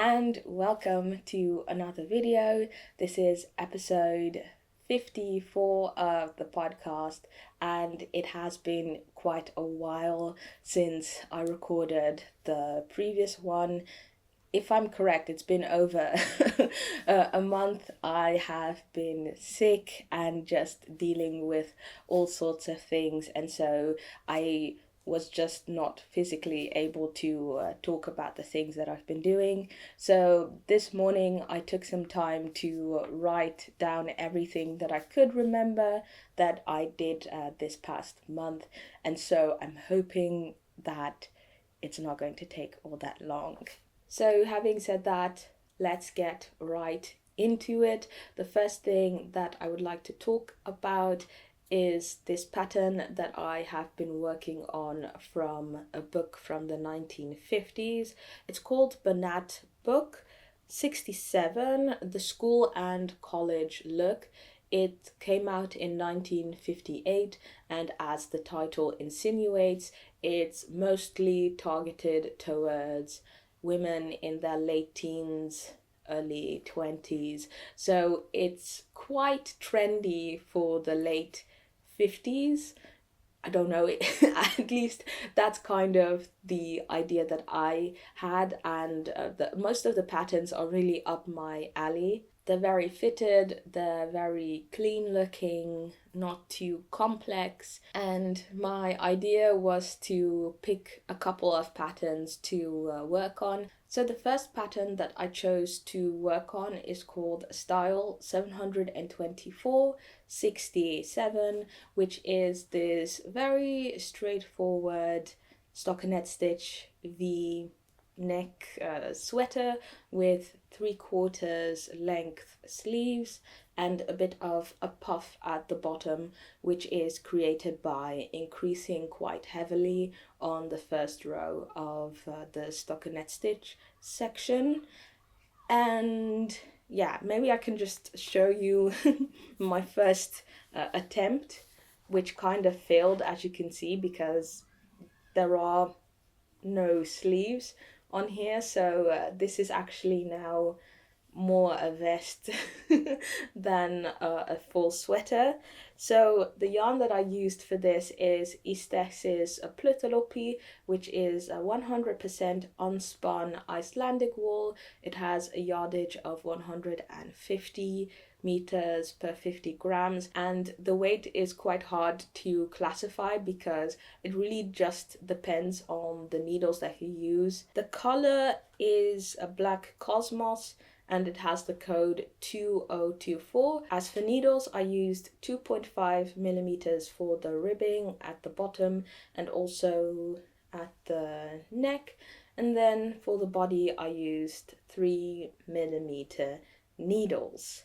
and welcome to another video. This is episode 54 of the podcast, and it has been quite a while since I recorded the previous one. If I'm correct, it's been over a month. I have been sick and just dealing with all sorts of things, and so I was just not physically able to talk about the things that I've been doing. So this morning I took some time to write down everything that I could remember that I did this past month, and so I'm hoping that it's not going to take all that long. So having said that, let's get right into it. The first thing that I would like to talk about is this pattern that I have been working on from a book from the 1950s. It's called Bernat book 67, The School and College Look. It came out in 1958, and as the title insinuates, it's mostly targeted towards women in their late teens, early 20s. So it's quite trendy for the late 50s. I don't know, at least that's kind of the idea that I had, and most of the patterns are really up my alley. They're very fitted, they're very clean looking, not too complex, and my idea was to pick a couple of patterns to work on. So the first pattern that I chose to work on is called Style 724-67, which is this very straightforward stockinette stitch V neck sweater with 3/4 length sleeves and a bit of a puff at the bottom, which is created by increasing quite heavily on the first row of the stockinette stitch section. And yeah, maybe I can just show you my first attempt, which kind of failed, as you can see, because there are no sleeves on here. So this is actually now more a vest than a full sweater. So the yarn that I used for this is Ístex Plötulopi, which is a 100% unspun Icelandic wool. It has a yardage of 150 meters per 50 grams, and the weight is quite hard to classify because it really just depends on the needles that you use. The color is a black cosmos, and it has the code 2024. As for needles, I used 2.5 millimeters for the ribbing at the bottom and also at the neck, and then for the body I used 3 millimeter needles.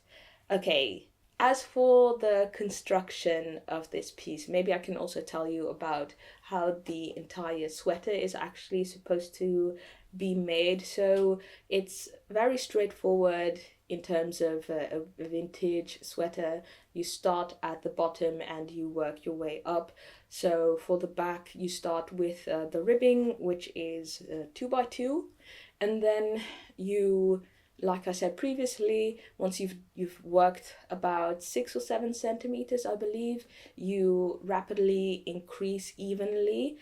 Okay, as for the construction of this piece, maybe I can also tell you about how the entire sweater is actually supposed to be made. So it's very straightforward in terms of a vintage sweater. You start at the bottom and you work your way up. So for the back, you start with the ribbing, which is 2x2, and then you, like I said previously, once you've worked about 6 or 7 centimeters, I believe, you rapidly increase evenly,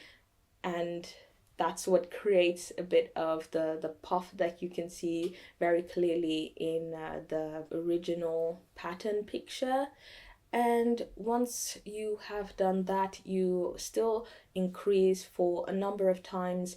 and that's what creates a bit of the puff that you can see very clearly in the original pattern picture. And once you have done that, you still increase for a number of times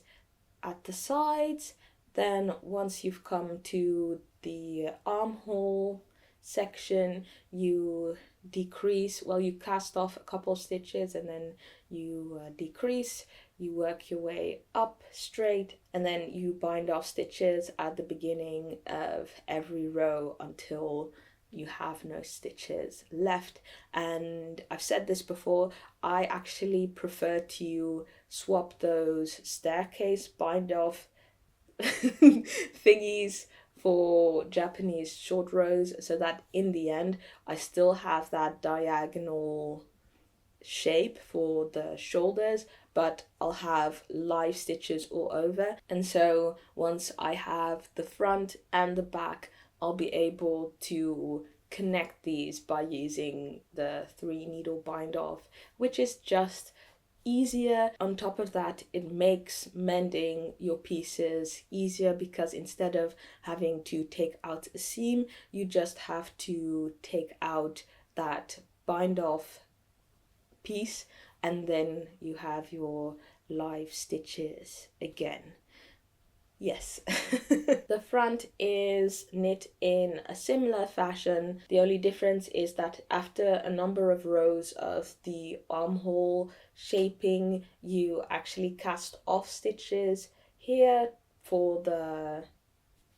at the sides. Then once you've come to the armhole section, you decrease, well, you cast off a couple of stitches and then you decrease, you work your way up straight, and then you bind off stitches at the beginning of every row until you have no stitches left. And I've said this before, I actually prefer to swap those staircase bind off thingies for Japanese short rows, so that in the end I still have that diagonal shape for the shoulders, but I'll have live stitches all over. And so once I have the front and the back, I'll be able to connect these by using the 3-needle bind off, which is just easier. On top of that, it makes mending your pieces easier, because instead of having to take out a seam, you just have to take out that bind off piece, and then you have your live stitches again. Yes. The front is knit in a similar fashion. The only difference is that after a number of rows of the armhole shaping, you actually cast off stitches here for the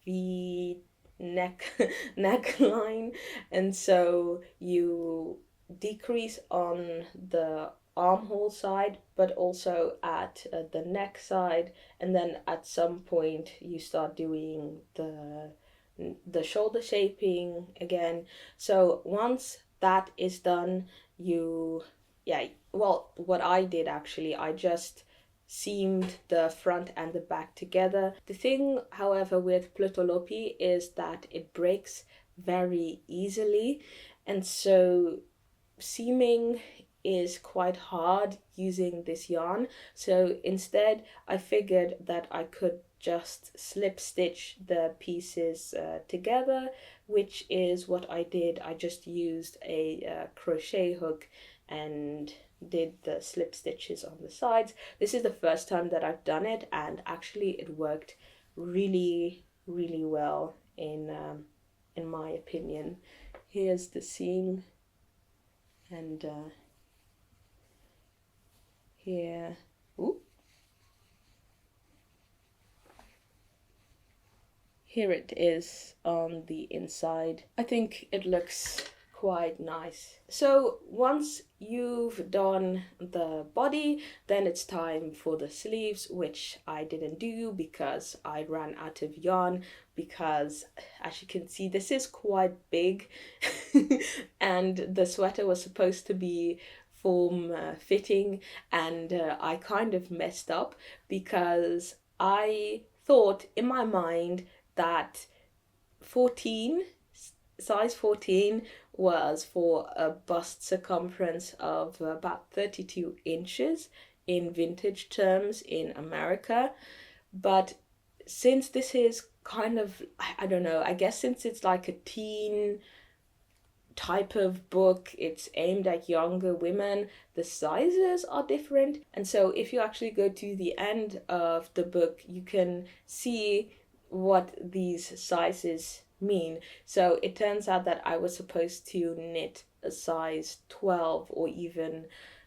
V neckline, and so you decrease on the armhole side, but also at the neck side, and then at some point you start doing the shoulder shaping again. So once that is done, what I did actually, I just seamed the front and the back together. The thing, however, with Plötulopi is that it breaks very easily, and so seaming is quite hard using this yarn. So instead I figured that I could just slip stitch the pieces together, which is what I did. I just used a crochet hook and did the slip stitches on the sides. This is the first time that I've done it, and actually it worked really well in my opinion. Here's the seam, and here, here it is on the inside. I think it looks quite nice. So once you've done the body, then it's time for the sleeves, which I didn't do because I ran out of yarn, because as you can see, this is quite big and the sweater was supposed to be form fitting, and I kind of messed up because I thought in my mind that 14, size 14 was for a bust circumference of about 32 inches in vintage terms in America. But since this is kind of, I don't know, I guess since it's like a teen type of book, it's aimed at younger women, the sizes are different. And so if you actually go to the end of the book, you can see what these sizes mean. So it turns out that I was supposed to knit a size 12 or even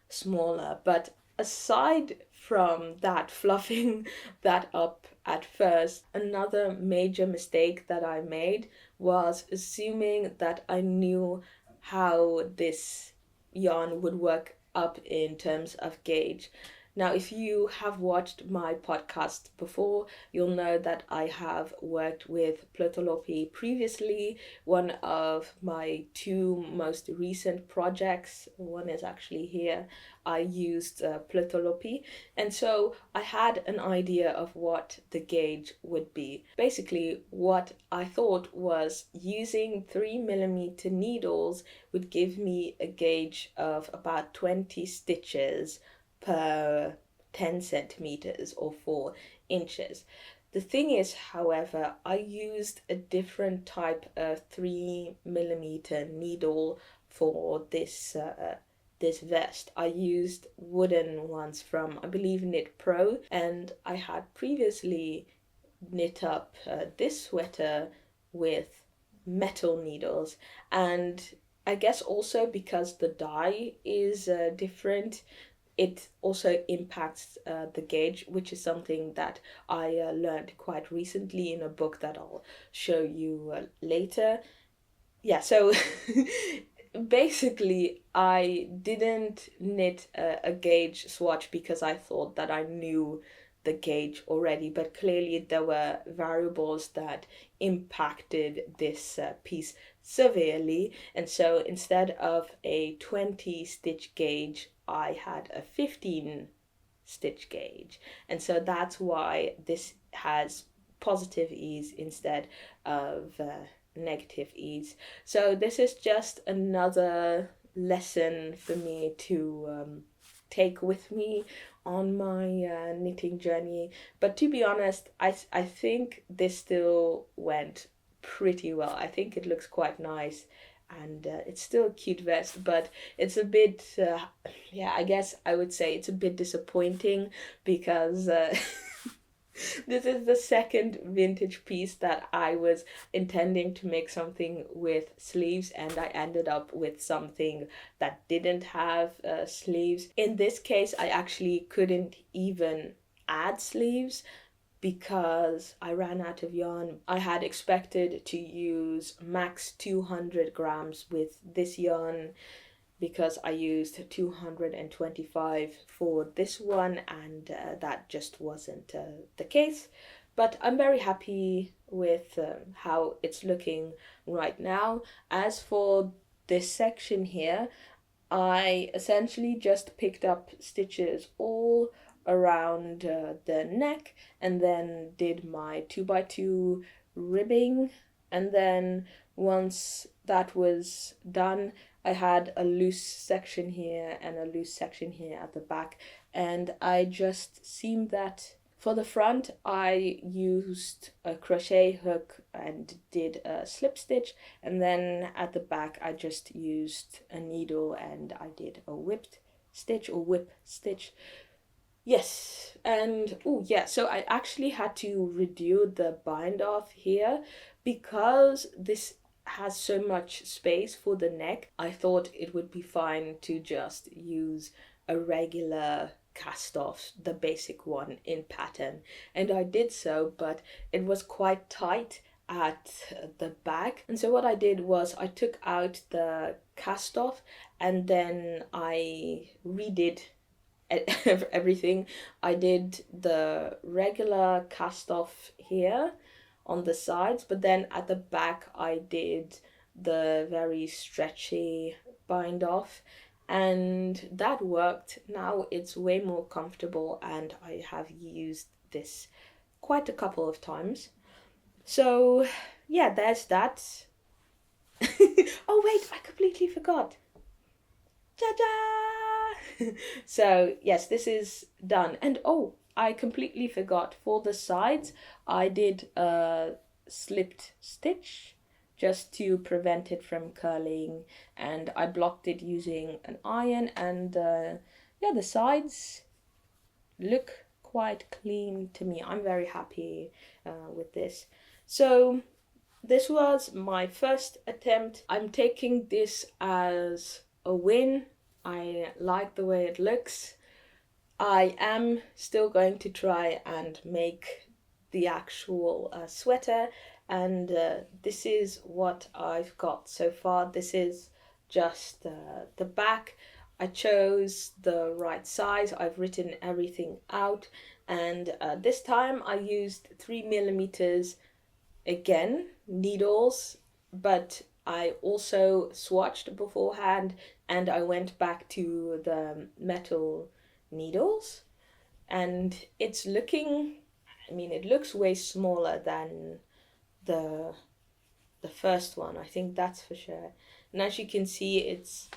smaller. But aside from that, fluffing that up at first, another major mistake that I made was assuming that I knew how this yarn would work up in terms of gauge. Now, if you have watched my podcast before, you'll know that I have worked with Plötulopi previously. One of my 2 most recent projects, one is actually here, I used Plötulopi, and so I had an idea of what the gauge would be. Basically, what I thought was using 3mm needles would give me a gauge of about 20 stitches per 10 centimeters or 4 inches. The thing is, however, I used a different type of 3mm needle for this vest. I used wooden ones from, I believe, Knit Pro, and I had previously knit up this sweater with metal needles, and I guess also because the dye is different, it also impacts the gauge, which is something that I learned quite recently in a book that I'll show you later. Yeah, so basically I didn't knit a gauge swatch because I thought that I knew the gauge already, but clearly there were variables that impacted this piece severely, and so instead of a 20 stitch gauge, I had a 15 stitch gauge, and so that's why this has positive ease instead of negative ease. So this is just another lesson for me to take with me on my knitting journey. But to be honest, I think this still went pretty well. I think it looks quite nice, and it's still a cute vest, but it's a bit yeah, I guess I would say it's a bit disappointing because this is the second vintage piece that I was intending to make something with sleeves, and I ended up with something that didn't have sleeves. In this case, I actually couldn't even add sleeves because I ran out of yarn. I had expected to use max 200 grams with this yarn because I used 225 for this one, and that just wasn't the case. But I'm very happy with how it's looking right now. As for this section here, I essentially just picked up stitches all around the neck, and then did my 2x2 ribbing, and then once that was done, I had a loose section here and a loose section here at the back, and I just seamed that. For the front, I used a crochet hook and did a slip stitch, and then at the back I just used a needle and I did a whipped stitch or whip stitch. Yes, and oh yeah, so I actually had to redo the bind off here because this has so much space for the neck. I thought it would be fine to just use a regular cast off, the basic one in pattern, and I did so, but it was quite tight at the back, and so what I did was I took out the cast off and then I redid everything. I did the regular cast off here on the sides, but then at the back I did the very stretchy bind off, and that worked. Now it's way more comfortable and I have used this quite a couple of times. So yeah, there's that. Oh wait, I completely forgot. Ta-da! So yes, this is done. And oh, I completely forgot, for the sides I did a slipped stitch just to prevent it from curling, and I blocked it using an iron, and yeah, the sides look quite clean to me. I'm very happy with this. So this was my first attempt. I'm taking this as a win. I like the way it looks. I am still going to try and make the actual sweater, and this is what I've got so far. This is just the back. I chose the right size. I've written everything out, and this time I used 3mm again needles, but I also swatched beforehand and I went back to the metal needles, and it's looking, I mean, it looks way smaller than the first one, I think that's for sure. And as you can see, it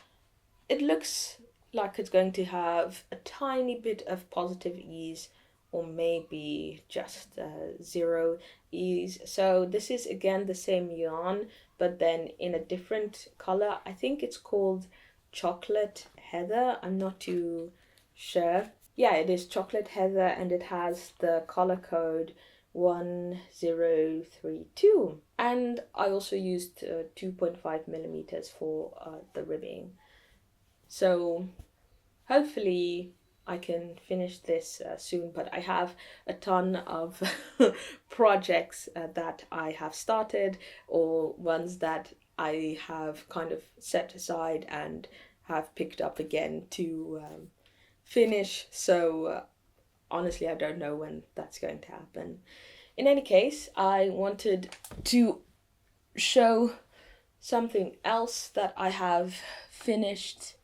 looks like it's going to have a tiny bit of positive ease, or maybe just zero ease. So this is again the same yarn, but then in a different color. I think it's called chocolate heather, I'm not too sure. Yeah, it is chocolate heather, and it has the color code 1032, and I also used 2.5mm for the ribbing. So hopefully I can finish this soon, but I have a ton of projects that I have started, or ones that I have kind of set aside and have picked up again to finish. So honestly, I don't know when that's going to happen. In any case, I wanted to show something else that I have finished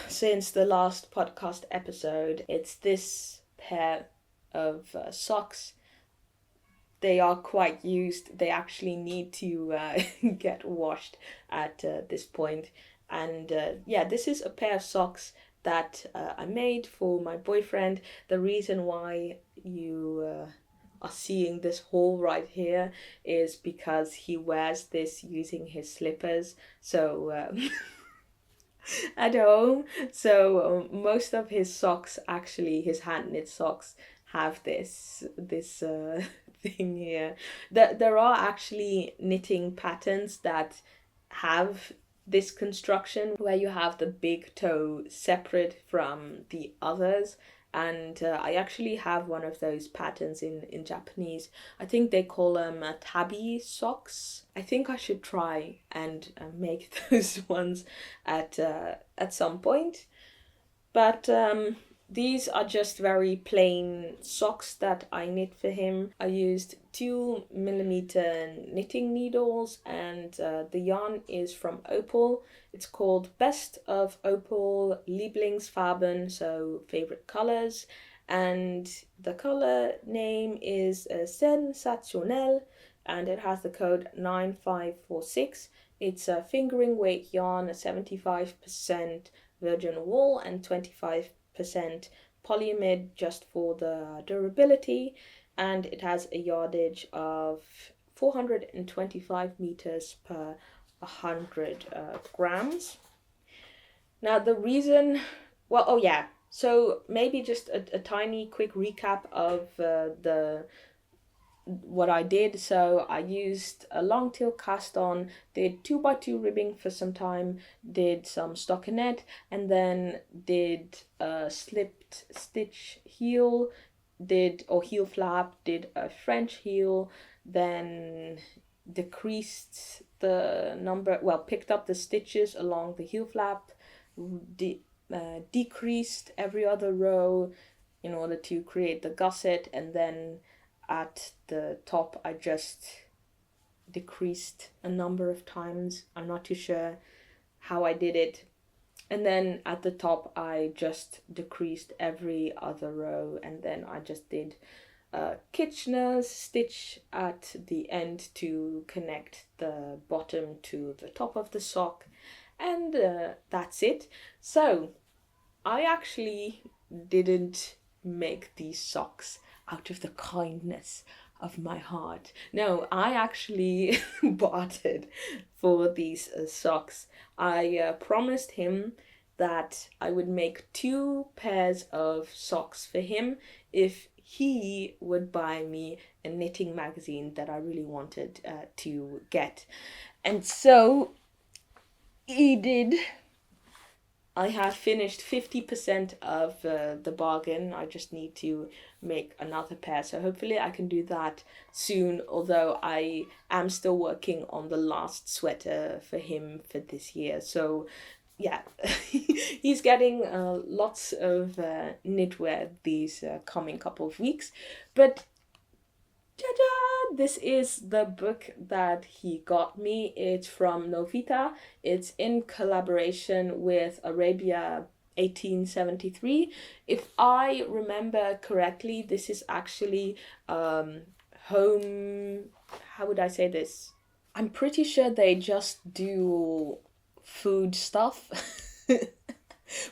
since the last podcast episode. It's this pair of socks. They are quite used. They actually need to get washed at this point. And yeah, this is a pair of socks that I made for my boyfriend. The reason why you are seeing this hole right here is because he wears this using his slippers. So at home. So most of his socks, actually, his hand knit socks, have this thing here. There are actually knitting patterns that have this construction where you have the big toe separate from the others. And I actually have one of those patterns in Japanese. I think they call them tabi socks. I think I should try and make those ones at some point. But these are just very plain socks that I knit for him. I used 2mm knitting needles, and the yarn is from Opal. It's called Best of Opal Lieblingsfarben, so favorite colors. And the color name is Sensationell, and it has the code 9546. It's a fingering weight yarn, 75% virgin wool and 25% polyamide, just for the durability, and it has a yardage of 425 meters per 100 grams. Now the reason, well, oh yeah, so maybe just a tiny quick recap of what I did. So I used a long tail cast on, did 2x2 ribbing for some time, did some stockinette, and then did a slipped stitch heel, heel flap, did a French heel, then decreased the number, well, picked up the stitches along the heel flap, decreased every other row in order to create the gusset, and then at the top I just decreased a number of times. I'm not too sure how I did it. And then at the top I just decreased every other row, and then I just did a Kitchener's stitch at the end to connect the bottom to the top of the sock, and that's it. So I actually didn't make these socks out of the kindness of my heart. No, I actually bartered for these socks. I promised him that I would make 2 pairs of socks for him if he would buy me a knitting magazine that I really wanted to get. And so he did. I have finished 50% of the bargain. I just need to make another pair, so hopefully I can do that soon, although I am still working on the last sweater for him for this year. So yeah, he's getting lots of knitwear these coming couple of weeks. But ta-da! This is the book that he got me. It's from Novita. It's in collaboration with Arabia 1873. If I remember correctly, this is actually home... How would I say this? I'm pretty sure they just do food stuff.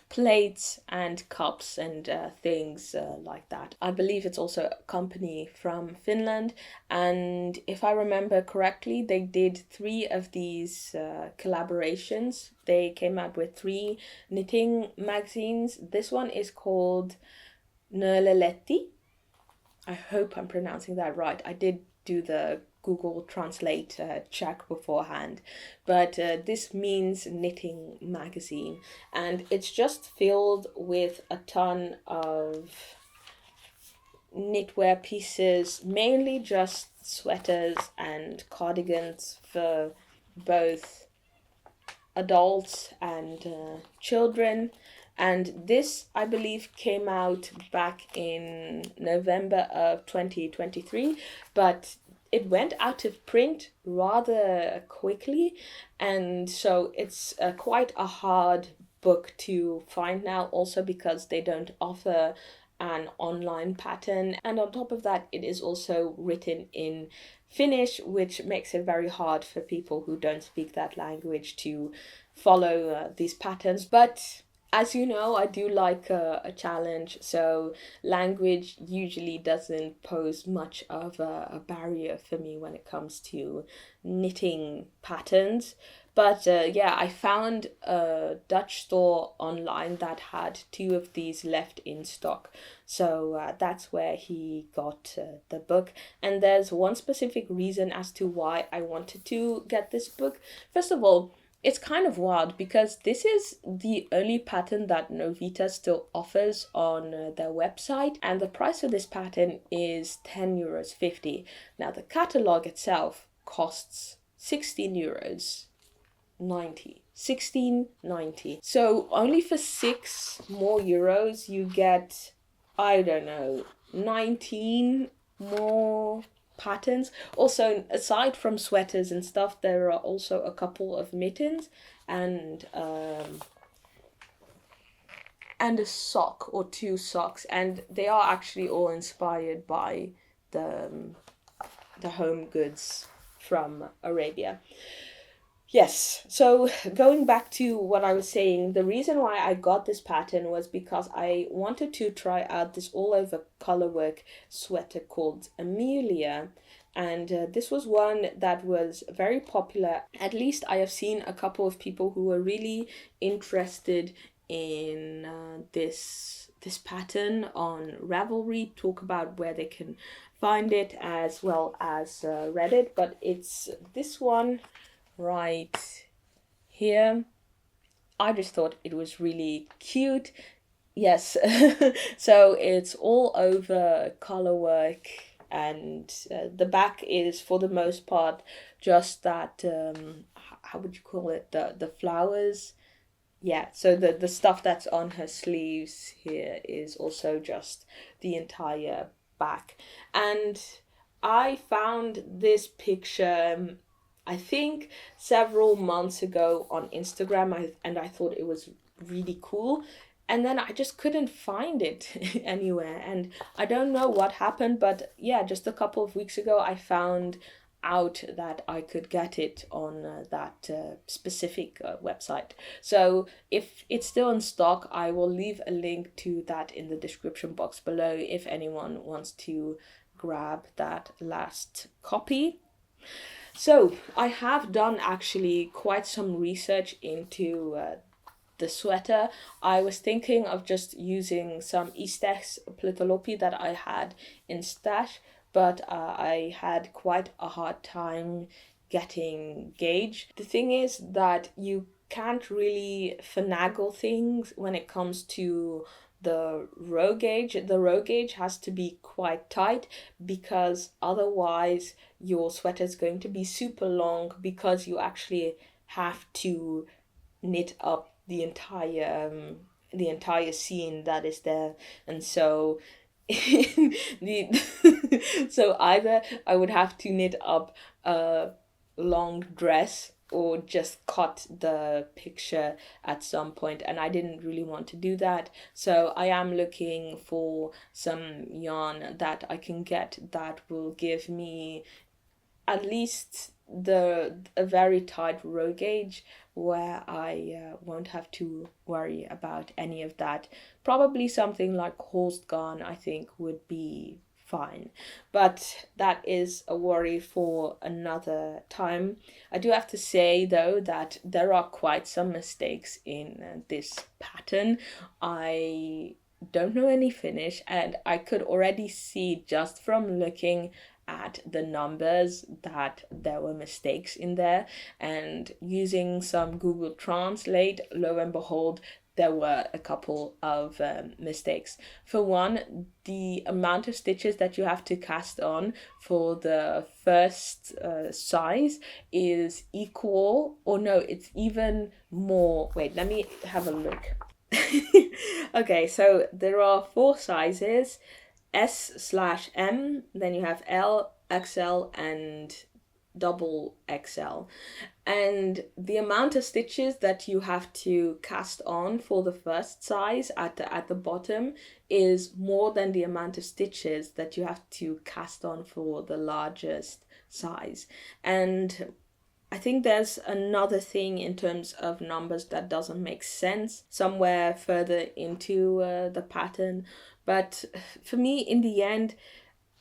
Plates and cups and things like that. I believe it's also a company from Finland, and if I remember correctly, they did 3 of these collaborations. They came out with 3 knitting magazines. This one is called Neulelehti. I hope I'm pronouncing that right. I did do the Google Translate check beforehand, but this means knitting magazine, and it's just filled with a ton of knitwear pieces, mainly just sweaters and cardigans for both adults and children. And this, I believe, came out back in November of 2023, but it went out of print rather quickly, and so it's quite a hard book to find now, also because they don't offer an online pattern, and on top of that it is also written in Finnish, which makes it very hard for people who don't speak that language to follow these patterns. But as you know, I do like a challenge, so language usually doesn't pose much of a barrier for me when it comes to knitting patterns. But yeah, I found a Dutch store online that had two of these left in stock. So that's where he got the book. And there's one specific reason as to why I wanted to get this book. First of all, it's kind of wild because this is the only pattern that Novita still offers on their website, and the price of this pattern is €10.50. Now the catalogue itself costs €16.90. 16.90. So only for €6 more you get, I don't know, 19 more patterns. Also, aside from sweaters and stuff, there are also a couple of mittens and a sock or two socks, and they are actually all inspired by the home goods from Arabia. Yes, so going back to what I was saying, the reason why I got this pattern was because I wanted to try out this all-over colorwork sweater called Amelia. And this was one that was very popular. At least I have seen a couple of people who were really interested in this pattern on Ravelry talk about where they can find it, as well as Reddit. But it's this one right here. I just thought it was really cute. Yes, so it's all over colorwork, and the back is for the most part just that how would you call it, the flowers. Yeah, so the stuff that's on her sleeves here is also just the entire back. And I found this picture, I think several months ago on Instagram, and I thought it was really cool. And then I just couldn't find it anywhere. And I don't know what happened, but yeah, just a couple of weeks ago, I found out that I could get it on that specific website. So if it's still in stock, I will leave a link to that in the description box below if anyone wants to grab that last copy. So I have done actually quite some research into the sweater. I was thinking of just using some Ístex Plötulopi that I had in stash, but I had quite a hard time getting gauge. The thing is that you can't really finagle things when it comes to the row gauge. The row gauge has to be quite tight because otherwise your sweater is going to be super long, because you actually have to knit up the entire seam that is there. And so so either I would have to knit up a long dress or just cut the picture at some point, and I didn't really want to do that. So I am looking for some yarn that I can get that will give me at least a very tight row gauge, where I won't have to worry about any of that. Probably something like horsed garn, I think, would be fine, but that is a worry for another time. I do have to say though that there are quite some mistakes in this pattern. I don't know any Finnish, and I could already see just from looking at the numbers that there were mistakes in there, and using some Google Translate, lo and behold, there were a couple of mistakes. For one, the amount of stitches that you have to cast on for the first size is equal, or no, it's even more. Wait, let me have a look. Okay, so there are 4 sizes: S/M, then you have L, XL and double XL, and the amount of stitches that you have to cast on for the first size at the bottom is more than the amount of stitches that you have to cast on for the largest size. And I think there's another thing in terms of numbers that doesn't make sense somewhere further into the pattern, but for me, in the end,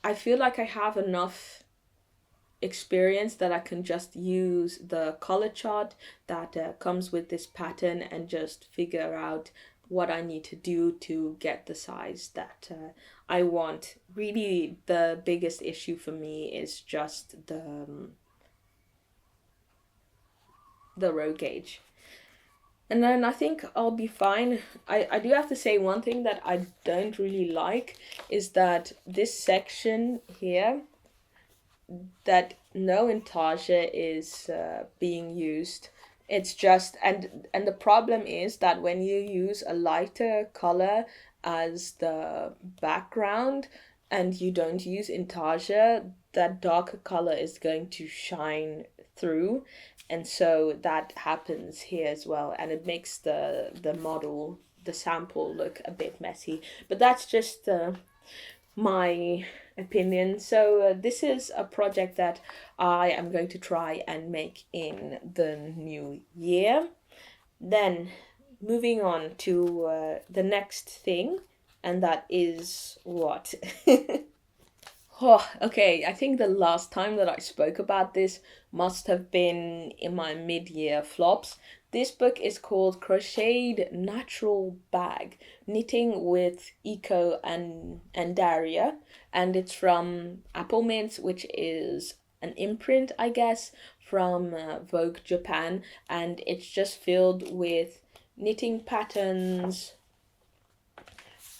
I feel like I have enough experience that I can just use the color chart that comes with this pattern and just figure out what I need to do to get the size that I want. Really, the biggest issue for me is just the row gauge. And then I think I'll be fine. I do have to say one thing that I don't really like is that this section here, that no intarsia is being used. It's just, and the problem is that when you use a lighter color as the background and you don't use intarsia, that darker color is going to shine through, and so that happens here as well, and it makes the model, the sample, look a bit messy, but that's just my opinion. So this is a project that I am going to try and make in the new year. Then moving on to the next thing, and that is what? Oh, okay, I think the last time that I spoke about this must have been in my mid-year flops. This book is called Crocheted Natural Bag, Knitting with Eco and Andaria, and it's from Apple Mint, which is an imprint, I guess, from Vogue Japan, and it's just filled with knitting patterns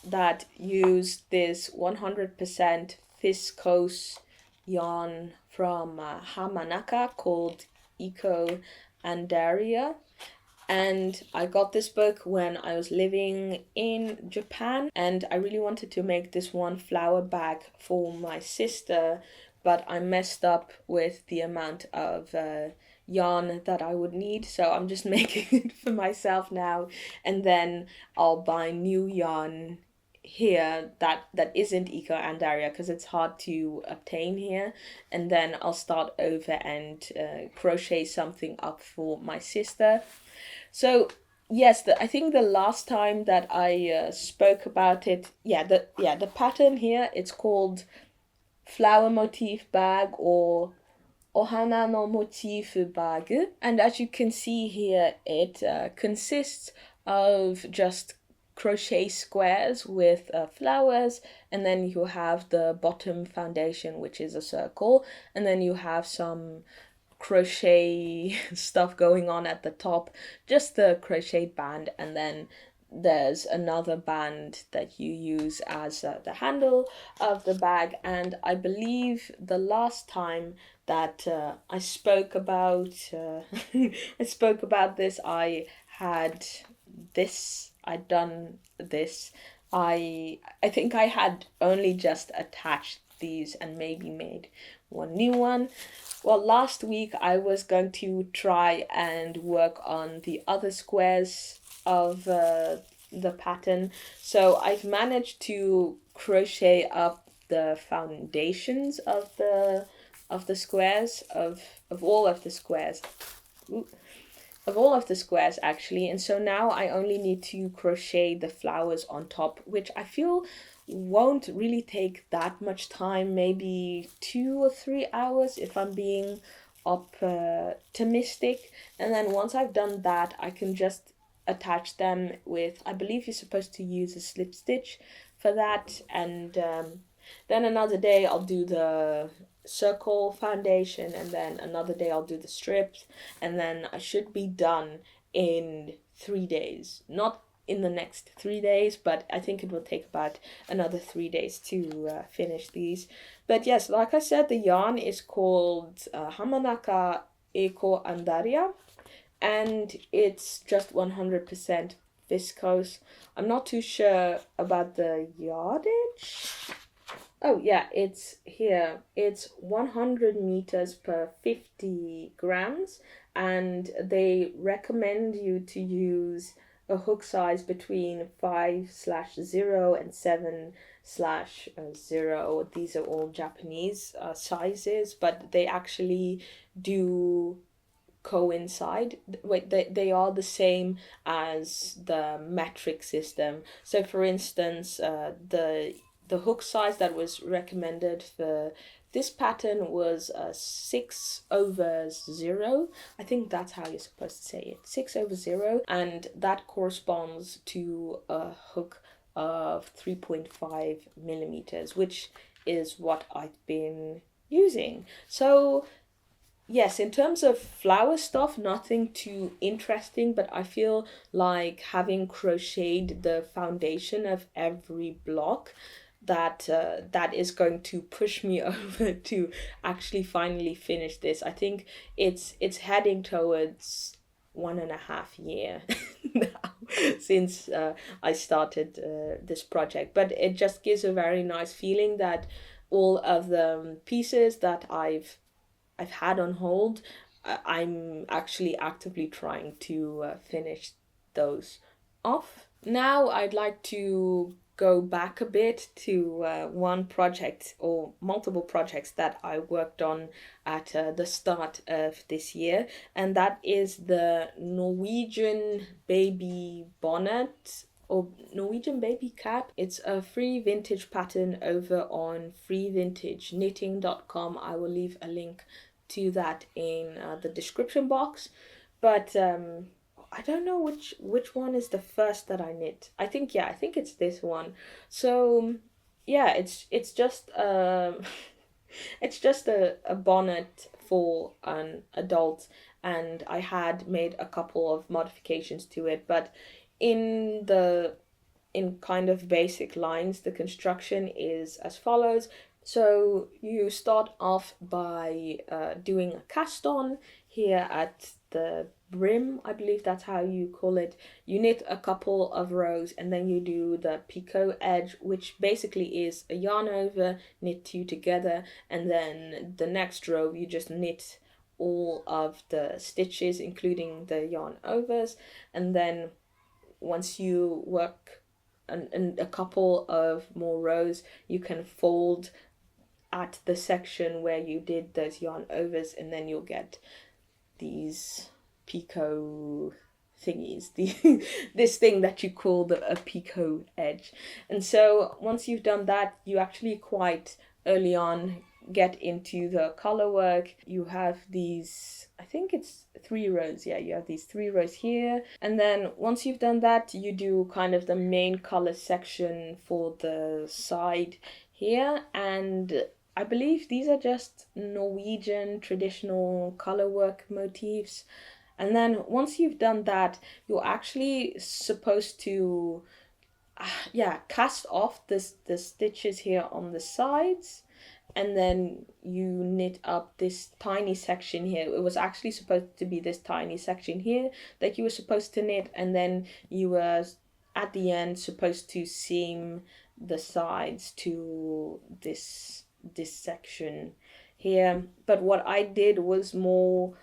that use this 100% viscose yarn from Hamanaka called Eco Andaria. And I got this book when I was living in Japan, and I really wanted to make this one flower bag for my sister, but I messed up with the amount of yarn that I would need, so I'm just making it for myself now, and then I'll buy new yarn here that isn't Eco Andaria because it's hard to obtain here, and then I'll start over and crochet something up for my sister. So yes, I think the last time that I spoke about it, the pattern here, it's called Flower Motif Bag or Ohana no Motif Bag, and as you can see here, it consists of just crochet squares with flowers, and then you have the bottom foundation, which is a circle, and then you have some crochet stuff going on at the top, just the crochet band, and then there's another band that you use as the handle of the bag. And I believe the last time that I spoke about I spoke about this, I'd done this. I think I had only just attached these and maybe made one new one. Well, last week I was going to try and work on the other squares of the pattern. So I've managed to crochet up the foundations of the squares of all of the squares. Of all of the squares actually, and so now I only need to crochet the flowers on top, which I feel won't really take that much time, maybe 2 or 3 hours if I'm being optimistic. And then once I've done that, I can just attach them with, I believe you're supposed to use a slip stitch for that, and then another day I'll do the circle foundation, and then another day I'll do the strips, and then I should be done in 3 days. Not in the next 3 days, but I think it will take about another 3 days to finish these. But yes, like I said, the yarn is called Hamanaka Eco Andaria, and it's just 100% viscose. I'm not too sure about the yardage. Oh yeah, it's here. It's 100 meters per 50 grams, and they recommend you to use a hook size between 5/0 and 7/0. These are all Japanese sizes, but they actually do coincide. Wait, they are the same as the metric system. So for instance, the hook size that was recommended for this pattern was 6/0. I think that's how you're supposed to say it, 6/0, and that corresponds to a hook of 3.5 millimeters, which is what I've been using. So yes, in terms of flower stuff, nothing too interesting, but I feel like having crocheted the foundation of every block, that is going to push me over to actually finally finish this. I think it's heading towards 1.5 year now since I started this project, but it just gives a very nice feeling that all of the pieces that I've had on hold, I'm actually actively trying to finish those off. Now I'd like to go back a bit to one project or multiple projects that I worked on at the start of this year, and that is the Norwegian baby bonnet or Norwegian baby cap. It's a free vintage pattern over on freevintageknitting.com. I will leave a link to that in the description box. But I don't know which one is the first that I knit. I think it's this one. So yeah, it's just it's just a bonnet for an adult, and I had made a couple of modifications to it, but in the in kind of basic lines, the construction is as follows. So you start off by doing a cast on here at the brim, I believe that's how you call it. You knit a couple of rows and then you do the picot edge, which basically is a yarn over, knit two together, and then the next row you just knit all of the stitches, including the yarn overs, and then once you work and a couple of more rows, you can fold at the section where you did those yarn overs, and then you'll get these picot thingies, this thing that you call a picot edge. And so once you've done that, you actually quite early on get into the color work. You have these, I think it's 3 rows. Yeah, you have these 3 rows here. And then once you've done that, you do kind of the main color section for the side here. And I believe these are just Norwegian traditional color work motifs. And then once you've done that, you're actually supposed to cast off the stitches here on the sides, and then you knit up this tiny section here. It was actually supposed to be this tiny section here that you were supposed to knit, and then you were at the end supposed to seam the sides to this section here. But what I did was more,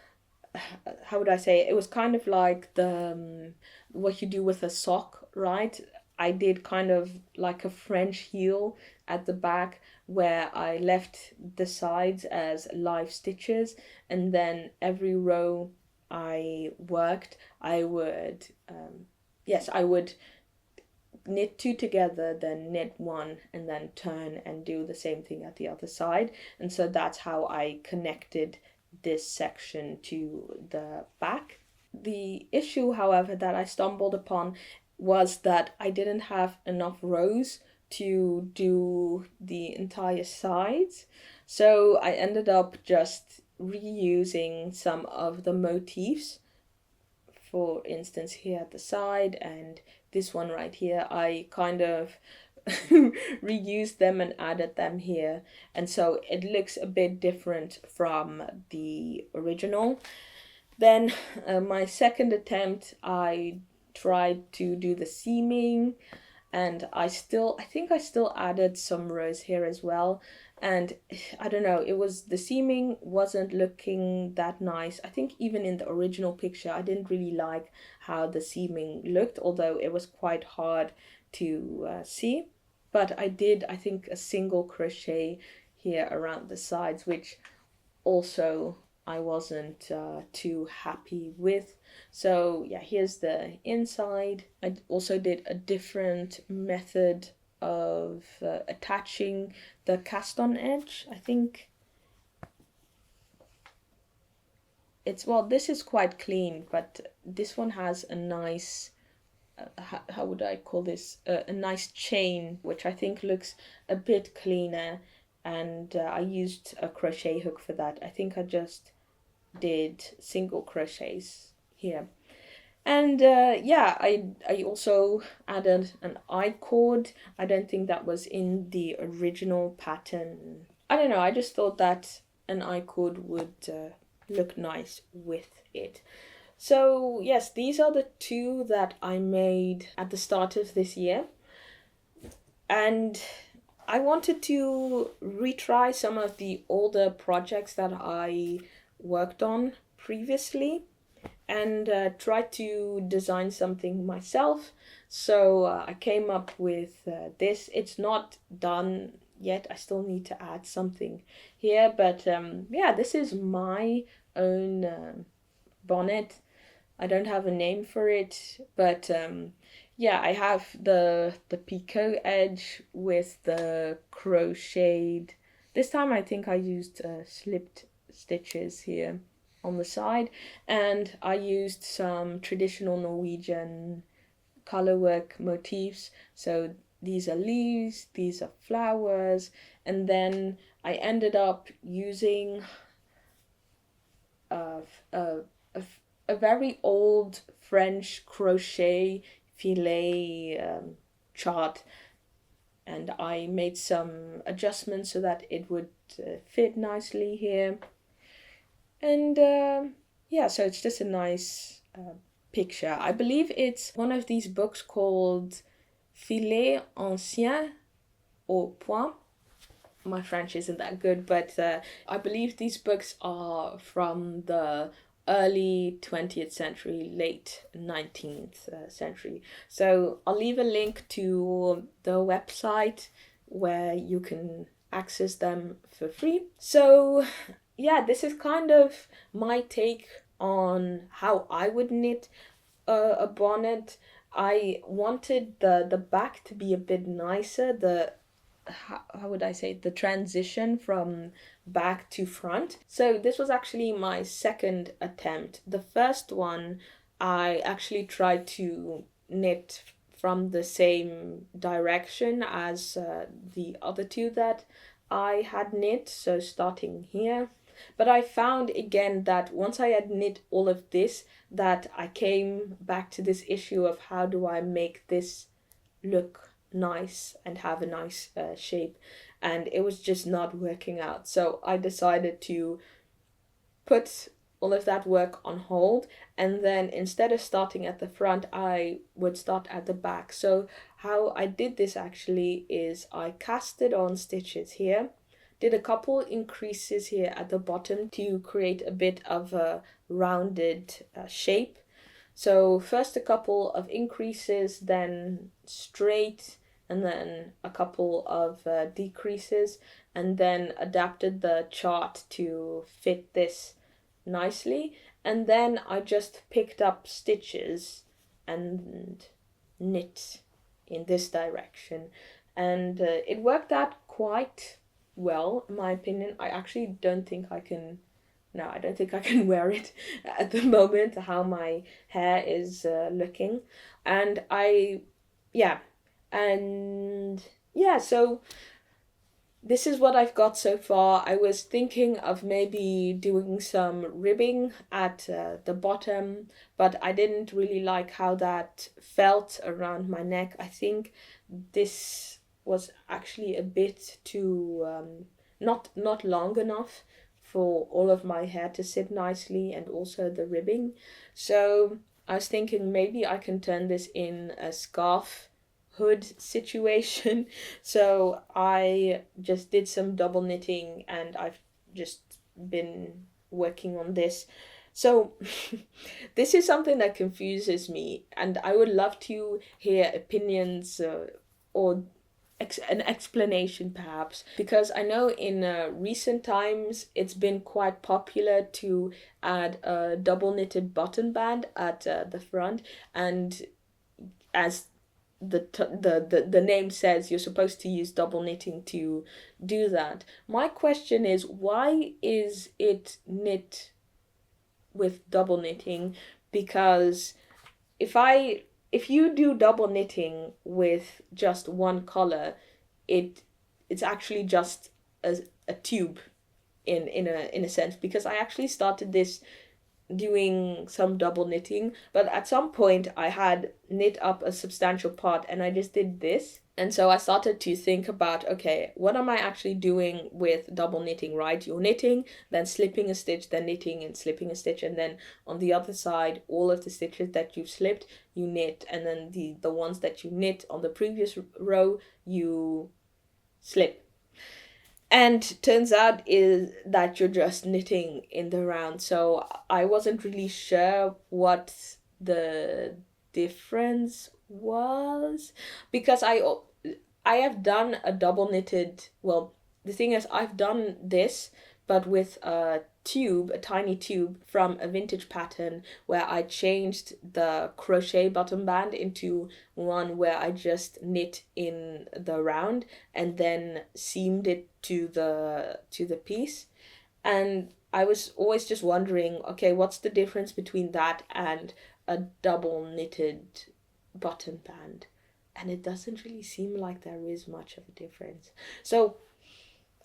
how would I say it? It was kind of like the what you do with a sock, right? I did kind of like a French heel at the back where I left the sides as live stitches, and then every row I worked, I would I would knit two together, then knit one, and then turn and do the same thing at the other side. And so that's how I connected this section to the back. The issue, however, that I stumbled upon was that I didn't have enough rows to do the entire sides. So I ended up just reusing some of the motifs. For instance, here at the side and this one right here, I kind of reused them and added them here, and so it looks a bit different from the original. Then my second attempt, I tried to do the seaming, and I think I still added some rows here as well. And I don't know, the seaming wasn't looking that nice. I think even in the original picture I didn't really like how the seaming looked, although it was quite hard to see. But I did, I think, a single crochet here around the sides, which also I wasn't too happy with. So yeah, here's the inside. I also did a different method of attaching the cast on edge. I think this is quite clean, but this one has a nice, how would I call this, a nice chain, which I think looks a bit cleaner. And I used a crochet hook for that. I think I just did single crochets here. And I also added an eye cord. I don't think that was in the original pattern. I don't know, I just thought that an eye cord would look nice with it. So yes, these are the two that I made at the start of this year. And I wanted to retry some of the older projects that I worked on previously and try to design something myself. So I came up with this. It's not done yet. I still need to add something here. But this is my own bonnet. I don't have a name for it, but I have the picot edge with the crocheted. This time I think I used slipped stitches here on the side, and I used some traditional Norwegian colorwork motifs. So these are leaves, these are flowers, and then I ended up using a very old French crochet filet chart, and I made some adjustments so that it would fit nicely here. And so it's just a nice picture. I believe it's one of these books called Filet Ancien au point. My French isn't that good, but I believe these books are from the early 20th century, late 19th century. So I'll leave a link to the website where you can access them for free. So yeah, this is kind of my take on how I would knit a bonnet. I wanted the back to be a bit nicer, how would I say, the transition from back to front. So this was actually my second attempt. The first one, I actually tried to knit from the same direction as the other two that I had knit, so starting here. But I found again that once I had knit all of this, that I came back to this issue of how do I make this look nice and have a nice shape, and it was just not working out. So I decided to put all of that work on hold, and then instead of starting at the front, I would start at the back. So how I did this actually is I casted on stitches here, did a couple increases here at the bottom to create a bit of a rounded shape. So first a couple of increases, then straight, and then a couple of decreases, and then adapted the chart to fit this nicely. And then I just picked up stitches and knit in this direction, and it worked out quite well, in my opinion. I actually don't think I can wear it at the moment, how my hair is looking. So this is what I've got so far. I was thinking of maybe doing some ribbing at the bottom, but I didn't really like how that felt around my neck. I think this was actually a bit too not long enough for all of my hair to sit nicely, and also the ribbing. So I was thinking maybe I can turn this in a scarf hood situation. So I just did some double knitting, and I've just been working on this. So this is something that confuses me, and I would love to hear opinions, or an explanation perhaps, because I know in recent times it's been quite popular to add a double knitted button band at the front, and as the name says, you're supposed to use double knitting to do that. My question is, why is it knit with double knitting? Because if you do double knitting with just one color, it's actually just a tube in a sense, because I actually started this doing some double knitting, but at some point I had knit up a substantial part and I just did this. And so I started to think about, okay, what am I actually doing with double knitting, right? You're knitting, then slipping a stitch, then knitting and slipping a stitch, and then on the other side, all of the stitches that you've slipped, you knit, and then the ones that you knit on the previous row, you slip. And turns out is that you're just knitting in the round. So I wasn't really sure what the difference was, because I have done a double knitted, well, the thing is, I've done this but with a tube, a tiny tube from a vintage pattern, where I changed the crochet button band into one where I just knit in the round and then seamed it to the piece. And I was always just wondering, okay, what's the difference between that and a double knitted button band? And it doesn't really seem like there is much of a difference. So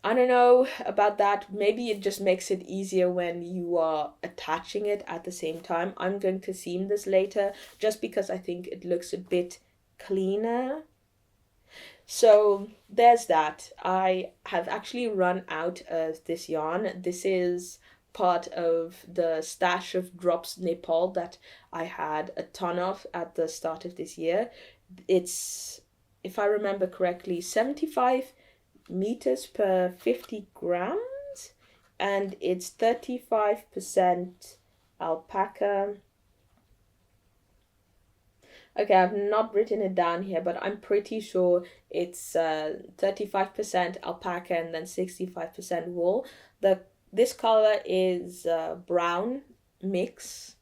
I don't know about that. Maybe it just makes it easier when you are attaching it at the same time. I'm going to seam this later just because I think it looks a bit cleaner. So there's that. I have actually run out of this yarn. This is part of the stash of drops Nepal that I had a ton of at the start of this year. It's, if I remember correctly, 75 meters per 50 grams, and it's 35% alpaca. Okay, I've not written it down here, but I'm pretty sure it's 35% alpaca and then 65% wool. This color is brown mix,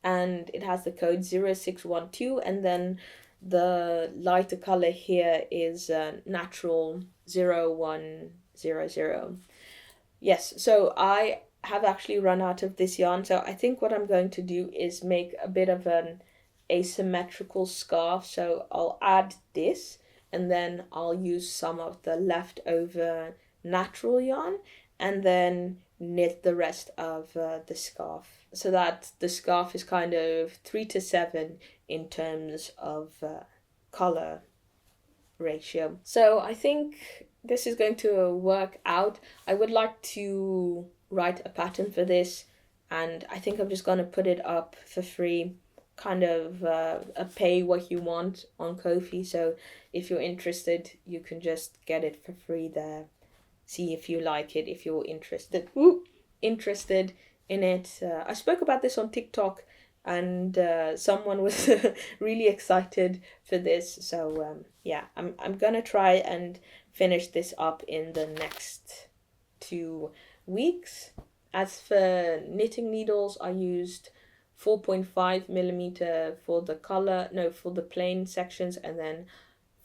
and it has the code 0612, and then the lighter color here is natural 0100. Yes, so I have actually run out of this yarn, so I think what I'm going to do is make a bit of an asymmetrical scarf. So I'll add this, and then I'll use some of the leftover natural yarn, and then knit the rest of the scarf, so that the scarf is kind of 3-7 in terms of color ratio. So I think this is going to work out. I would like to write a pattern for this, and I think I'm just going to put it up for free, kind of a pay what you want on Ko-fi. So if you're interested, you can just get it for free there. See if you like it, if you're interested in it. I spoke about this on TikTok, and someone was really excited for this. So yeah, I'm gonna try and finish this up in the next 2 weeks. As for knitting needles, I used 4.5 millimeter for the for the plain sections, and then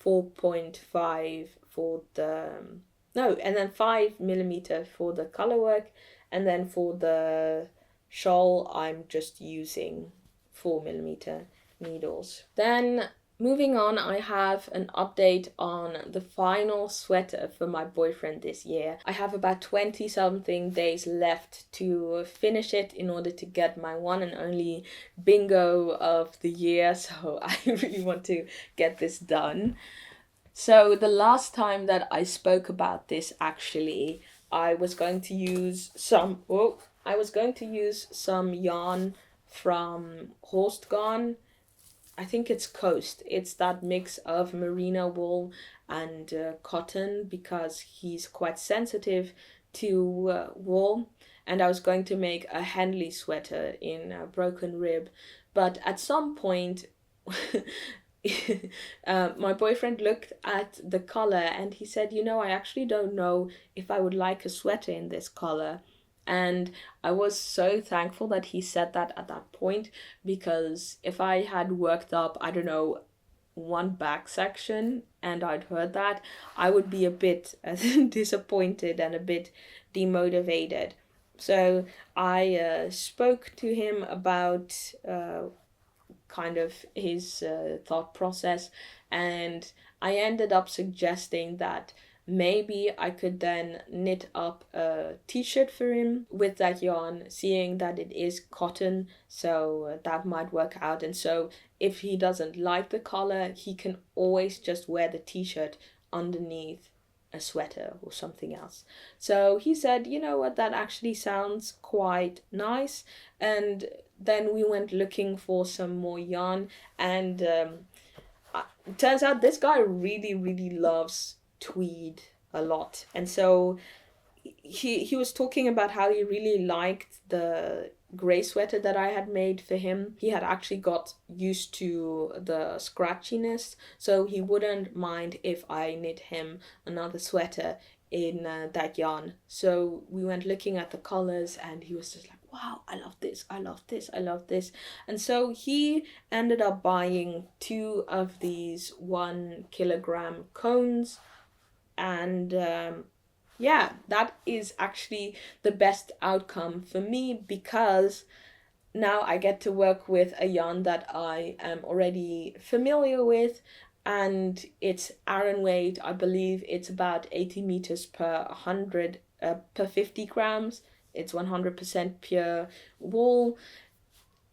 4.5 for the and then 5 millimeter for the color work, and then for the shawl I'm just using 4 millimeter needles. Then moving on, I have an update on the final sweater for my boyfriend this year. I have about 20 something days left to finish it in order to get my one and only bingo of the year, so I really want to get this done. So the last time that I spoke about this, actually, I was going to use some yarn from Horst Garn, I think it's coast. It's that mix of merino wool and cotton, because he's quite sensitive to wool. And I was going to make a Henley sweater in broken rib, but at some point, my boyfriend looked at the color and he said, "You know, I actually don't know if I would like a sweater in this color." And I was so thankful that he said that at that point, because if I had worked up, I don't know, one back section and I'd heard that, I would be a bit disappointed and a bit demotivated. So I spoke to him about kind of his thought process, and I ended up suggesting that maybe I could then knit up a t-shirt for him with that yarn, seeing that it is cotton, so that might work out. And so if he doesn't like the color, he can always just wear the t-shirt underneath a sweater or something else. So he said, "You know what, that actually sounds quite nice." And then we went looking for some more yarn, and it turns out this guy really, really loves tweed a lot. And so he was talking about how he really liked the gray sweater that I had made for him. He had actually got used to the scratchiness, so he wouldn't mind if I knit him another sweater in that yarn. So we went looking at the colors, and he was just like, "Wow, I love this, I love this, I love this." And so he ended up buying 2 of these 1 kilogram cones, and yeah, that is actually the best outcome for me, because now I get to work with a yarn that I am already familiar with, and it's Aran weight. I believe it's about 80 meters per 100 per 50 grams. It's 100% pure wool.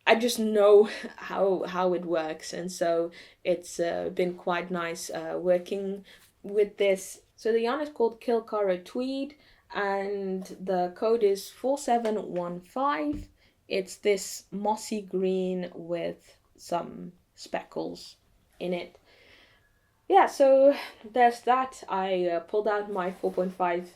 I just know how it works, and so it's been quite nice working with this. So the yarn is called Kilcara Tweed, and the code is 4715. It's this mossy green with some speckles in it. Yeah, so there's that. I pulled out my 4.5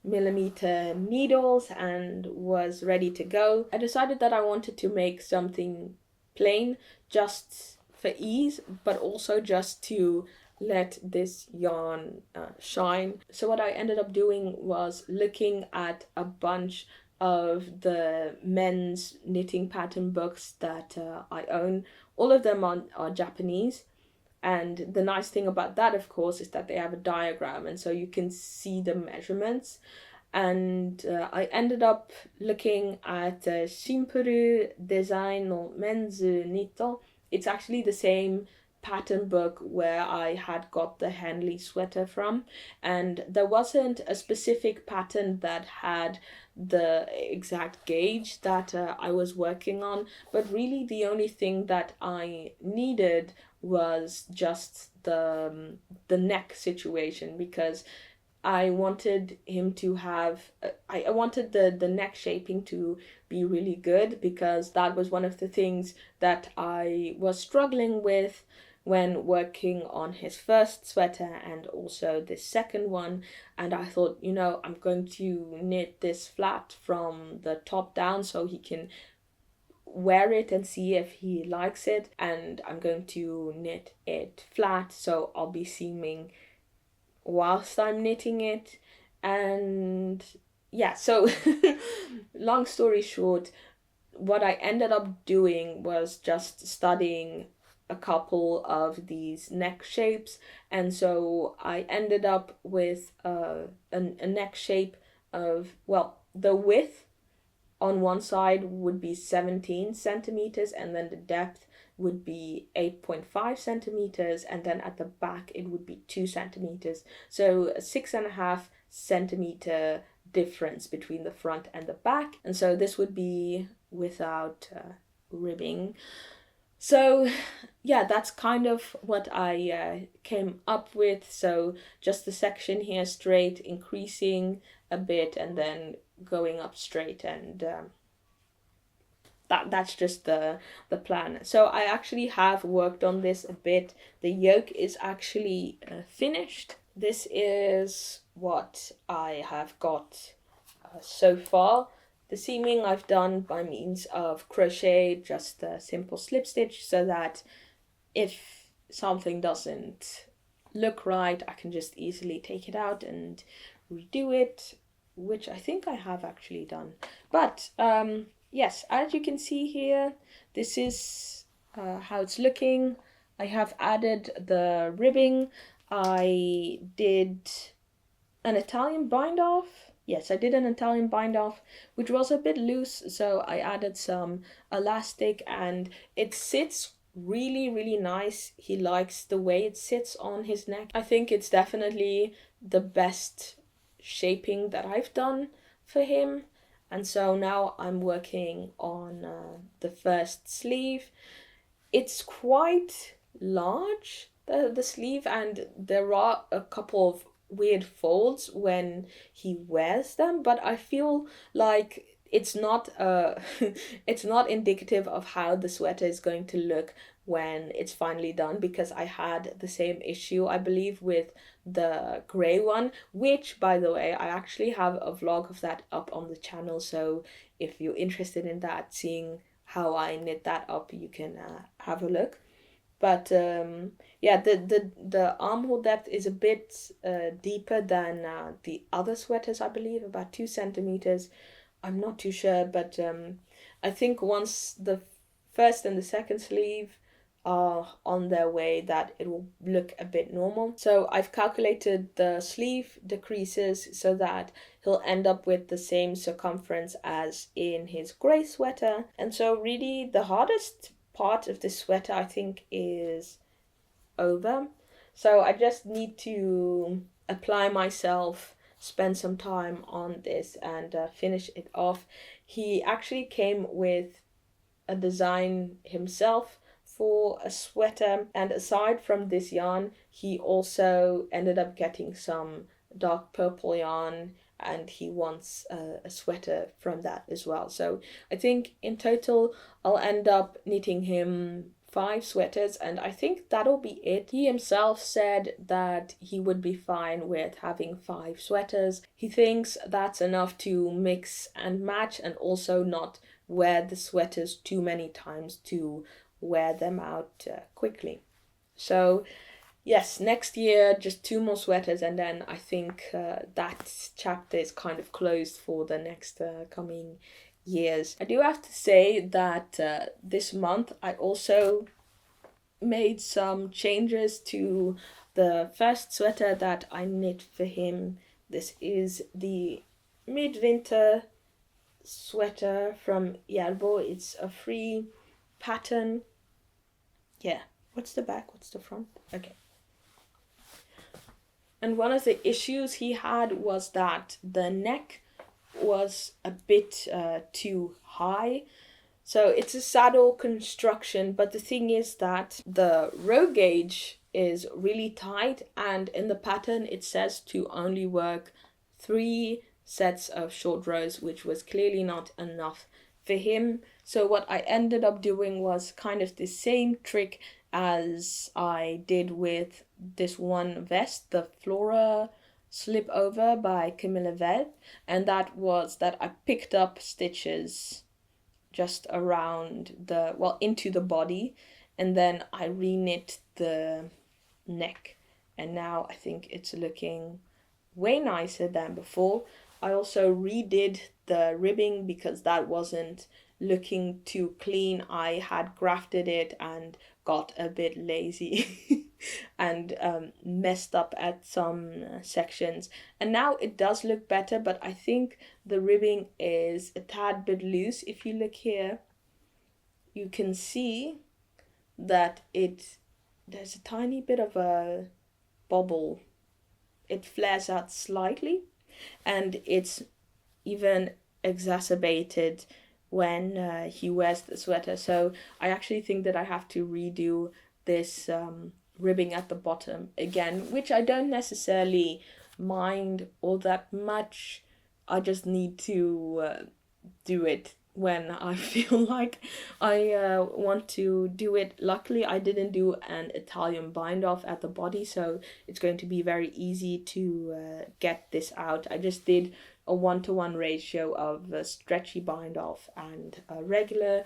millimeter needles and was ready to go. I decided that I wanted to make something plain, just for ease, but also just to let this yarn shine. So what I ended up doing was looking at a bunch of the men's knitting pattern books that I own. All of them are Japanese. And the nice thing about that, of course, is that they have a diagram, and so you can see the measurements. And I ended up looking at Shimpuru Design no Menzu Nito. It's actually the same pattern book where I had got the Henley sweater from, and there wasn't a specific pattern that had the exact gauge that I was working on, but really the only thing that I needed was just the neck situation, because I wanted him to have I wanted the neck shaping to be really good, because that was one of the things that I was struggling with when working on his first sweater and also this second one. And I thought, you know, I'm going to knit this flat from the top down so he can wear it and see if he likes it, and I'm going to knit it flat so I'll be seaming whilst I'm knitting it. And yeah, so long story short, what I ended up doing was just studying a couple of these neck shapes, and so I ended up with a neck shape of, well, the width on one side would be 17 centimeters, and then the depth would be 8.5 centimeters, and then at the back it would be 2 centimeters. So a 6.5 centimeter difference between the front and the back. And so this would be without ribbing. So yeah, that's kind of what I came up with. So just the section here straight, increasing a bit, and then going up straight. And that's just the plan. So I actually have worked on this a bit. The yoke is actually finished. This is what I have got so far. The seaming I've done by means of crochet, just a simple slip stitch, so that if something doesn't look right, I can just easily take it out and redo it, which I think I have actually done. But yes, as you can see here, this is how it's looking. I have added the ribbing. I did an Italian bind off. Yes, I did an Italian bind off, which was a bit loose, so I added some elastic, and it sits really, really nice. He likes the way it sits on his neck. I think it's definitely the best shaping that I've done for him. And so now I'm working on the first sleeve. It's quite large, the sleeve, and there are a couple of weird folds when he wears them, but I feel like it's not it's not indicative of how the sweater is going to look when it's finally done, because I had the same issue, I believe, with the gray one, which, by the way, I actually have a vlog of that up on the channel, so if you're interested in that, seeing how I knit that up, you can have a look. But yeah, the armhole depth is a bit deeper than the other sweaters, I believe, about 2 centimeters. I'm not too sure, but I think once the first and the second sleeve are on their way, that it will look a bit normal. So I've calculated the sleeve decreases so that he'll end up with the same circumference as in his gray sweater. And so really the hardest part of this sweater, I think, is over. So I just need to apply myself, spend some time on this, and finish it off. He actually came with a design himself for a sweater, and aside from this yarn, he also ended up getting some dark purple yarn, and he wants a sweater from that as well. So I think in total I'll end up knitting him 5 sweaters, and I think that'll be it. He himself said that he would be fine with having 5 sweaters. He thinks that's enough to mix and match, and also not wear the sweaters too many times to wear them out quickly. So yes, next year, just 2 more sweaters, and then I think that chapter is kind of closed for the next coming years. I do have to say that this month I also made some changes to the first sweater that I knit for him. This is the midwinter sweater from Järbo. It's a free pattern. Yeah, what's the back? What's the front? Okay. And one of the issues he had was that the neck was a bit too high. So it's a saddle construction, but the thing is that the row gauge is really tight, and in the pattern it says to only work 3 sets of short rows, which was clearly not enough for him. So what I ended up doing was kind of the same trick as I did with this one vest, the Flora Slip Over by Camilla Veld, and that was that I picked up stitches just around the, well, into the body, and then I re-knit the neck, and now I think it's looking way nicer than before. I also redid the ribbing because that wasn't looking too clean. I had grafted it and got a bit lazy and messed up at some sections, and now it does look better, but I think the ribbing is a tad bit loose. If you look here, you can see that there's a tiny bit of a bubble. It flares out slightly, and it's even exacerbated when he wears the sweater. So I actually think that I have to redo this ribbing at the bottom again, which I don't necessarily mind all that much. I just need to do it when I feel like I want to do it. Luckily, I didn't do an Italian bind off at the body, so it's going to be very easy to get this out. I just did a 1-to-1 ratio of a stretchy bind off and a regular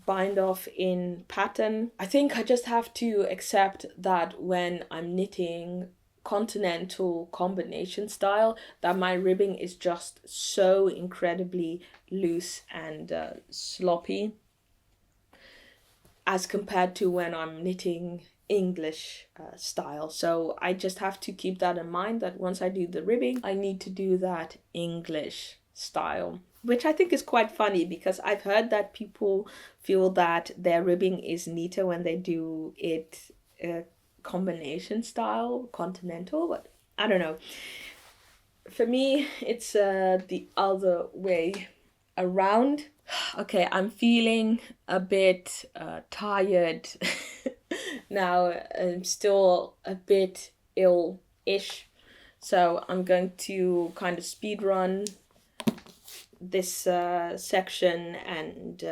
bind off in pattern. I think I just have to accept that when I'm knitting continental combination style, that my ribbing is just so incredibly loose and sloppy as compared to when I'm knitting English style. So I just have to keep that in mind, that once I do the ribbing, I need to do that English style, which I think is quite funny because I've heard that people feel that their ribbing is neater when they do it combination style, continental, but I don't know. For me, it's the other way around. Okay, I'm feeling a bit tired now. I'm still a bit ill-ish, so I'm going to kind of speed run this section, and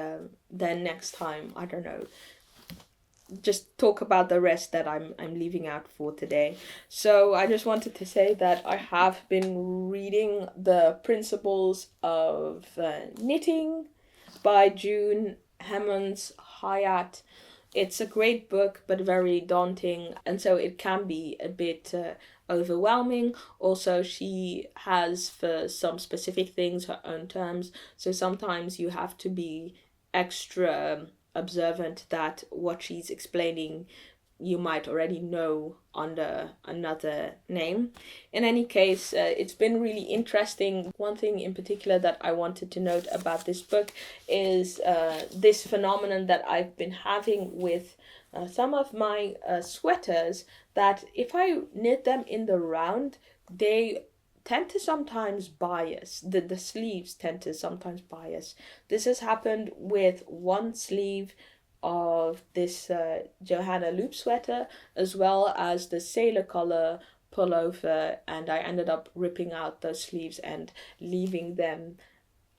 then next time, I don't know, just talk about the rest that I'm leaving out for today. So I just wanted to say that I have been reading The Principles of Knitting by June Hammonds Hyatt. It's a great book, but very daunting, and so it can be a bit overwhelming. Also, she has, for some specific things, her own terms, so sometimes you have to be extra observant that what she's explaining you might already know under another name. In any case, it's been really interesting. One thing in particular that I wanted to note about this book is this phenomenon that I've been having with some of my sweaters, that if I knit them in the round, they tend to sometimes bias. The sleeves tend to sometimes bias. This has happened with one sleeve of this Johanna loop sweater, as well as the sailor color pullover, and I ended up ripping out those sleeves and leaving them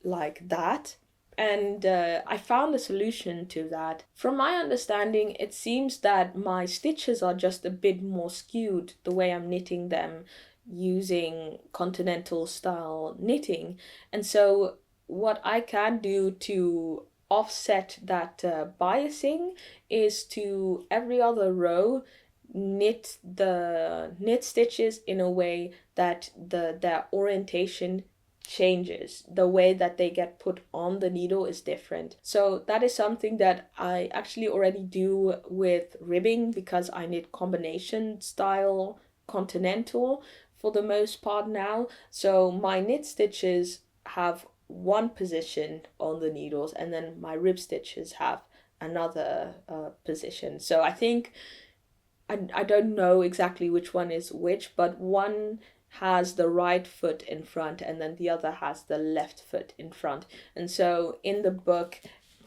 like that. And I found a solution to that. From my understanding, it seems that my stitches are just a bit more skewed the way I'm knitting them using continental style knitting. And so what I can do to offset that biasing is to every other row knit the knit stitches in a way that their orientation changes. The way that they get put on the needle is different. So that is something that I actually already do with ribbing, because I knit combination style continental for the most part now. So my knit stitches have one position on the needles, and then my rib stitches have another position. So I think I don't know exactly which one is which, but one has the right foot in front and then the other has the left foot in front. And so in the book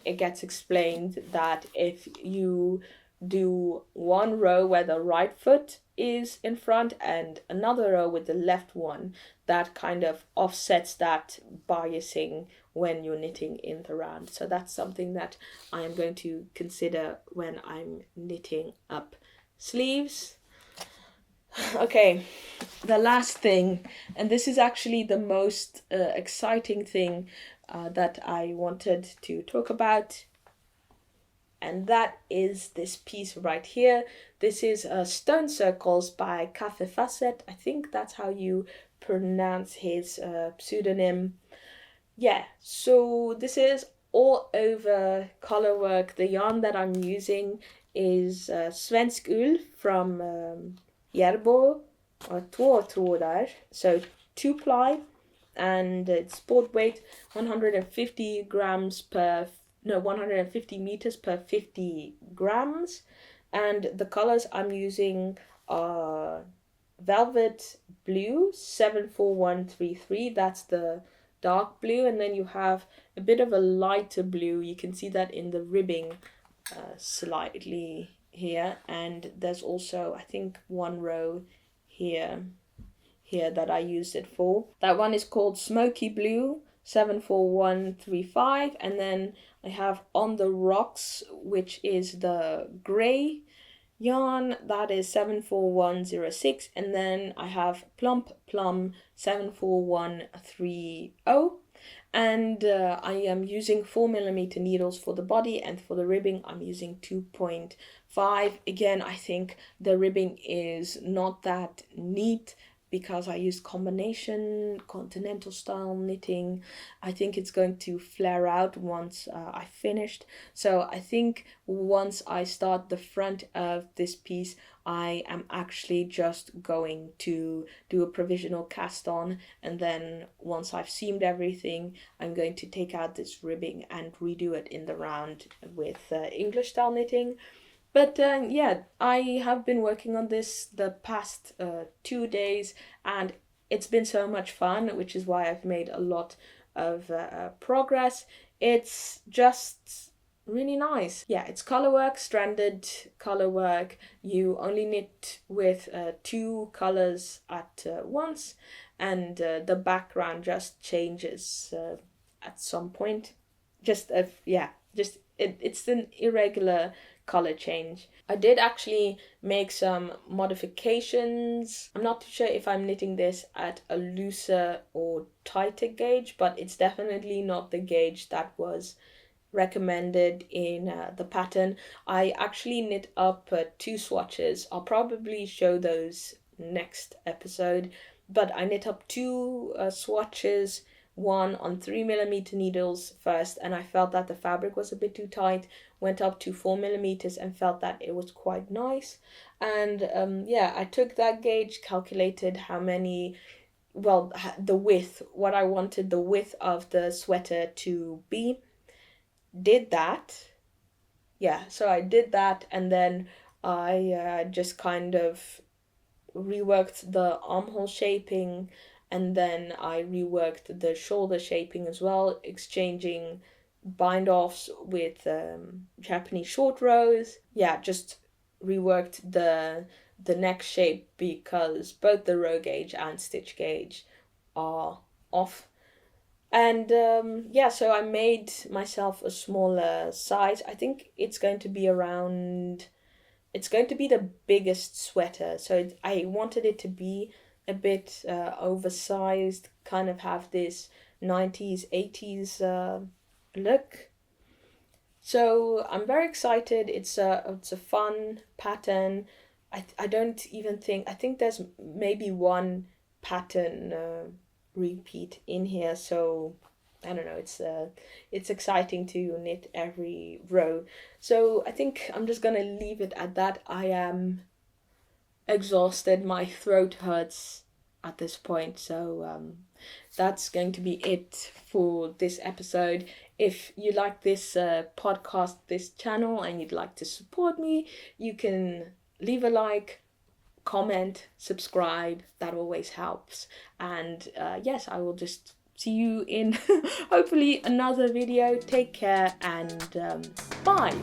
it gets explained that if you do one row where the right foot is in front and another row with the left one, that kind of offsets that biasing when you're knitting in the round. So that's something that I am going to consider when I'm knitting up sleeves. Okay, the last thing, and this is actually the most exciting thing that I wanted to talk about, and that is this piece right here. This is Stone Circles by Café Facet. I think that's how you pronounce his pseudonym. Yeah, so this is all over colorwork. The yarn that I'm using is Svensk Ull from Järbo, or två trådar, so 2-ply, and it's board weight 150 grams per 150 meters per 50 grams, and the colors I'm using are Velvet Blue 74133, that's the dark blue, and then you have a bit of a lighter blue. You can see that in the ribbing slightly here, and there's also, I think, one row here that I used it for. That one is called Smoky Blue 74135, and then I have On the Rocks, which is the gray yarn, that is 74106, and then I have Plump Plum 74130, and I am using 4mm needles for the body, and for the ribbing I'm using 2.5. Again, I think the ribbing is not that neat because I used combination continental style knitting. I think it's going to flare out once I finished. So I think once I start the front of this piece, I am actually just going to do a provisional cast on, and then once I've seamed everything, I'm going to take out this ribbing and redo it in the round with English style knitting. But yeah, I have been working on this the past 2 days, and it's been so much fun, which is why I've made a lot of progress. It's just really nice. Yeah, it's color work, stranded color work. You only knit with 2 colors at once, and the background just changes at some point. Just it's an irregular color change. I did actually make some modifications. I'm not too sure if I'm knitting this at a looser or tighter gauge, but it's definitely not the gauge that was recommended in the pattern. I actually knit up 2 swatches. I'll probably show those next episode, but I knit up 2 swatches, one on 3mm needles first, and I felt that the fabric was a bit too tight, went up to 4mm and felt that it was quite nice. And yeah, I took that gauge, calculated how many, well, the width, what I wanted the width of the sweater to be, did that. Yeah, so I did that, and then I just kind of reworked the armhole shaping, and then I reworked the shoulder shaping as well, exchanging bind offs with Japanese short rows. Yeah, just reworked the neck shape because both the row gauge and stitch gauge are off. And yeah, so I made myself a smaller size. I think it's going to be around, it's going to be the biggest sweater, so I wanted it to be a bit oversized, kind of have this 90s, 80s look. So I'm very excited. It's a fun pattern. I don't even think, I think there's maybe one pattern repeat in here, so I don't know, it's exciting to knit every row. So I think I'm just gonna leave it at that. I am exhausted, my throat hurts at this point, so that's going to be it for this episode. If you like this podcast, this channel, and you'd like to support me, you can leave a like, comment, subscribe. That always helps. And yes, I will just see you in hopefully another video. Take care, and bye.